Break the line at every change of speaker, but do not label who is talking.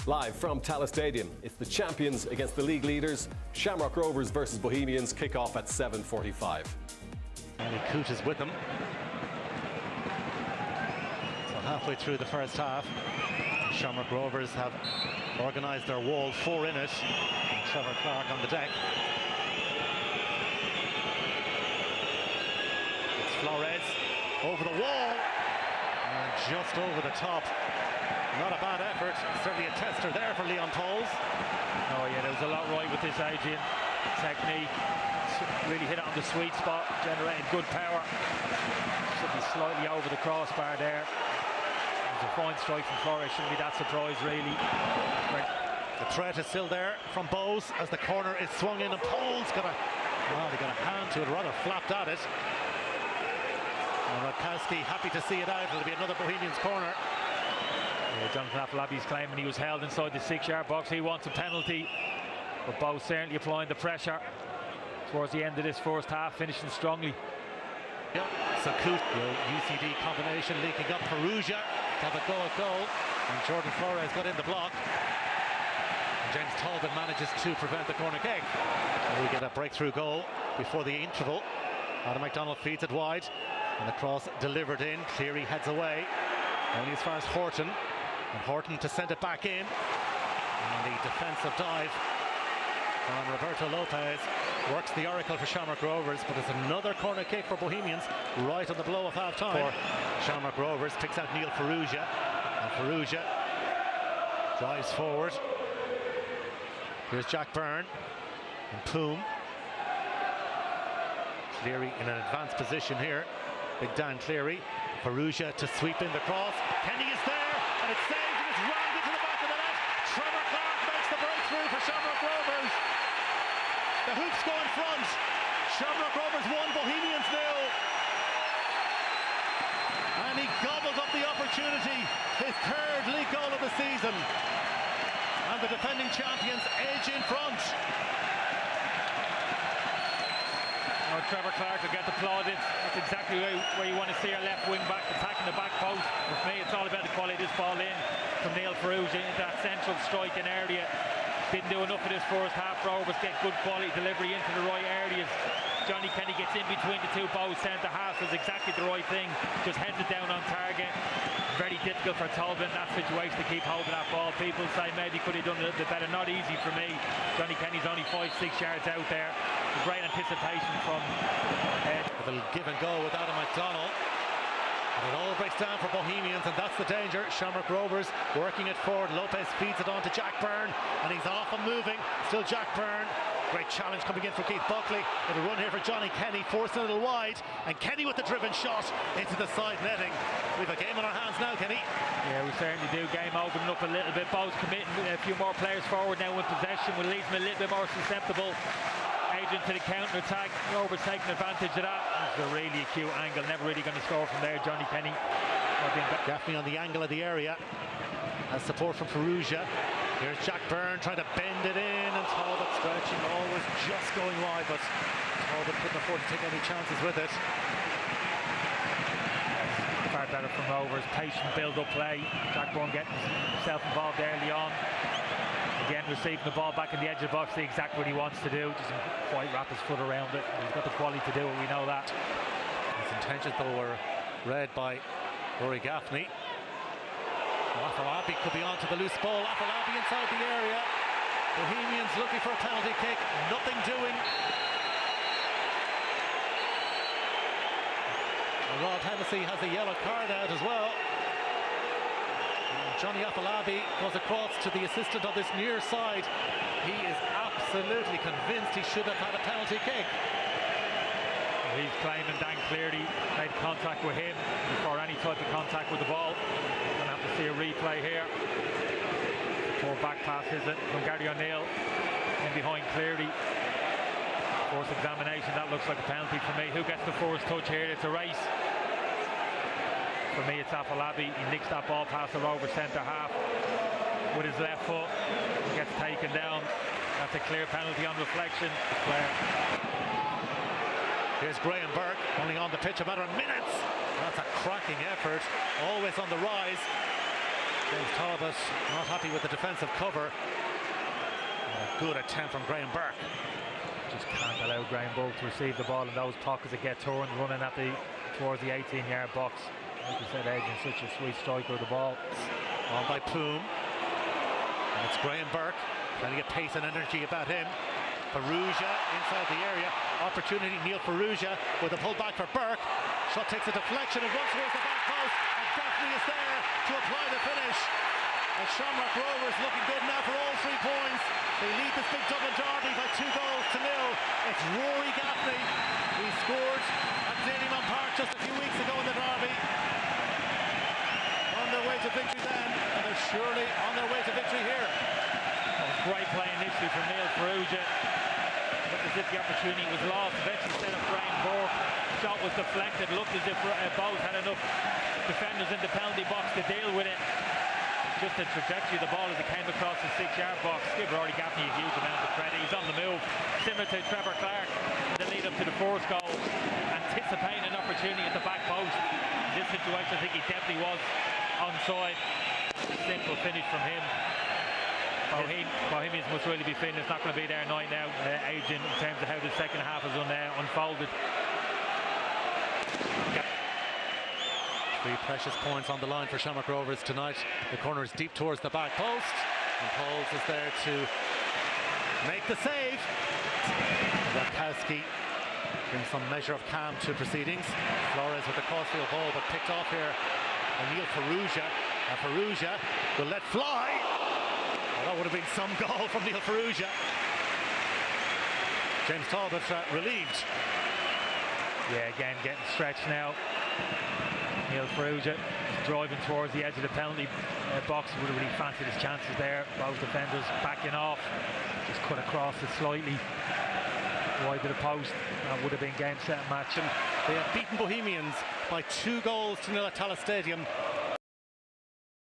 Live from Tallaght Stadium, it's the champions against the league leaders. Shamrock Rovers versus Bohemians kick off at 7:45.
And Coot is with them. So halfway through the first half, Shamrock Rovers have organised their wall, 4 in it. And Trevor Clark on the deck. It's Flores over the wall and just over the top. Not a bad effort, certainly a tester there for Leon Poles.
Oh yeah, there was a lot right with this Adrian. Technique, really hit it on the sweet spot, generating good power. Should be slightly over the crossbar there. It was a fine strike from Flores, shouldn't be that surprised really.
The threat is still there from Bowes as the corner is swung in, and Poles got a hand to it, rather flapped at it. And Radkowski happy to see it out. It'll be another Bohemians corner.
Yeah, Jonathan Afolabi's claiming he was held inside the 6-yard box. He wants a penalty, but Bowes certainly applying the pressure towards the end of this first half, finishing strongly.
Yep, so Coot, the UCD combination leaking up. Perugia to have a go at goal, and Jordan Flores got in the block. And James Talbot manages to prevent the corner kick. And we get a breakthrough goal before the interval. Adam McDonald feeds it wide, and the cross delivered in. Cleary heads away, only as far as Horton. And Horton to send it back in. And the defensive dive from Roberto Lopez works the oracle for Shamrock Rovers, but it's another corner kick for Bohemians right on the blow of half time. Shamrock Rovers picks out Neil Perugia, and Perugia drives forward. Here's Jack Byrne and Poom. Cleary in an advanced position here. Big Dan Cleary. Perugia to sweep in the cross. Kenny is there, and it's saved, and it's rammed into the back of the net. Trevor Clark makes the breakthrough for Shamrock Rovers. The hoops go in front. Shamrock Rovers 1, Bohemians 0. And he gobbled up the opportunity. His 3rd league goal of the season. And the defending champions edge in front.
Oh, Trevor Clark will get the plaudits. That's exactly where you want to see our left wing back attacking the back post. For me, it's all about the quality of this ball in from Neil Perugia into that central striking area. Didn't do enough of this first half. Rovers get good quality delivery into the right areas. Johnny Kenny gets in between the two Bowes centre halves, does exactly the right thing. Just heads it down on target. Very difficult for Talbot in that situation to keep holding that ball. People say maybe could have done a little bit better. Not easy for me. Johnny Kenny's only 5-6 yards out there. Great anticipation from Ed.
A little give and go with Adam McDonald. And it all breaks down for Bohemians, and that's the danger. Shamrock Rovers working it forward. Lopez feeds it on to Jack Byrne, and he's off and moving. Still Jack Byrne. Great challenge coming in for Keith Buckley. Little run here for Johnny Kenny, forcing a little wide, and Kenny with the driven shot into the side netting. We've a game on our hands now, Kenny.
Yeah, we certainly do. Game opening up a little bit. Bowes committing a few more players forward now in possession, will leave them a little bit more susceptible. Adrian to the counter attack. Rovers taking advantage of that. It's a really acute angle. Never really going to score from there. Johnny Kenny.
Gaffney on the angle of the area. Has support from Perugia. Here's Jack Byrne trying to bend it in, and Talbot stretching, always just going wide, but Talbot couldn't afford to take any chances with it.
Far better from Rovers. Patient build-up play. Jack Byrne getting himself involved early on. Again, receiving the ball back in the edge of the box, exactly what he wants to do. Doesn't quite wrap his foot around it. He's got the quality to do it, we know that.
His intentions, though, were read by Rory Gaffney. Afolabi could be onto the loose ball. Afolabi inside the area. Bohemians looking for a penalty kick. Nothing doing. And Rob Hennessy has a yellow card out as well. Johnny Afolabi goes across to the assistant on this near side. He is absolutely convinced he should have had a penalty kick.
He's claiming Dan Cleary made contact with him before any type of contact with the ball. Gonna have to see a replay here. Poor back pass, is it, from Gary O'Neill in behind Cleary. First examination, that looks like a penalty for me. Who gets the first touch here? It's a race. For me, it's Afolabi. He nicks that ball past the Rovers centre half with his left foot. He gets taken down. That's a clear penalty on reflection.
Here's Graham Burke, only on the pitch a matter of minutes. That's a cracking effort, always on the rise. James Talbot not happy with the defensive cover. And a good attempt from Graham Burke.
Just can't allow Graham Burke to receive the ball in those pockets that get turned, running at towards the 18-yard box. Like you said, Adrian, such a sweet striker of the ball.
On by Poom. And it's Graham Burke trying to get pace and energy about him. Farouja inside the area. Opportunity, Neil Farouja with a pull back for Burke. Shot takes a deflection and runs towards the back post. And Daphne is there to apply the finish. And Shamrock Rovers looking good now for all 3 points. They lead this big Dublin Derby by 2 goals to 0. It's Rory Gaffney. He scored at Dalymount Park just a few weeks ago in the Derby. On their way to victory then, and they're surely on their way to victory here.
That was great play initially from Neil Farouja. Looked as if the opportunity was lost. Eventually set up Graham Burke. Shot was deflected. Looked as if both had enough defenders in the penalty box to deal with it. Just the trajectory of the ball as it came across the 6-yard box. Give Rory Gaffney a huge amount of credit. He's on the move, similar to Trevor Clark in the lead up to the first goal, anticipating an opportunity at the back post. In this situation, I think he definitely was onside. Simple finish from him. Bohemians must really be feeling it's not going to be their night now, Adrian, in terms of how the second half has unfolded.
3 precious points on the line for Shamrock Rovers tonight. The corner is deep towards the back post, and Poles is there to make the save. Rakowski brings some measure of calm to proceedings. Flores with the crossfield ball, but picked off here by Neil Farouja. And Farouja will let fly. Well, that would have been some goal from Neil Farouja. James Talbot relieved.
Yeah, again getting stretched now. Neil Farouja driving towards the edge of the penalty box. Would have really fancied his chances there. Both defenders backing off. Just cut across it slightly wide to the post. That would have been game, set, match.
They have beaten Bohemians by 2 goals to 0 at Tallaght Stadium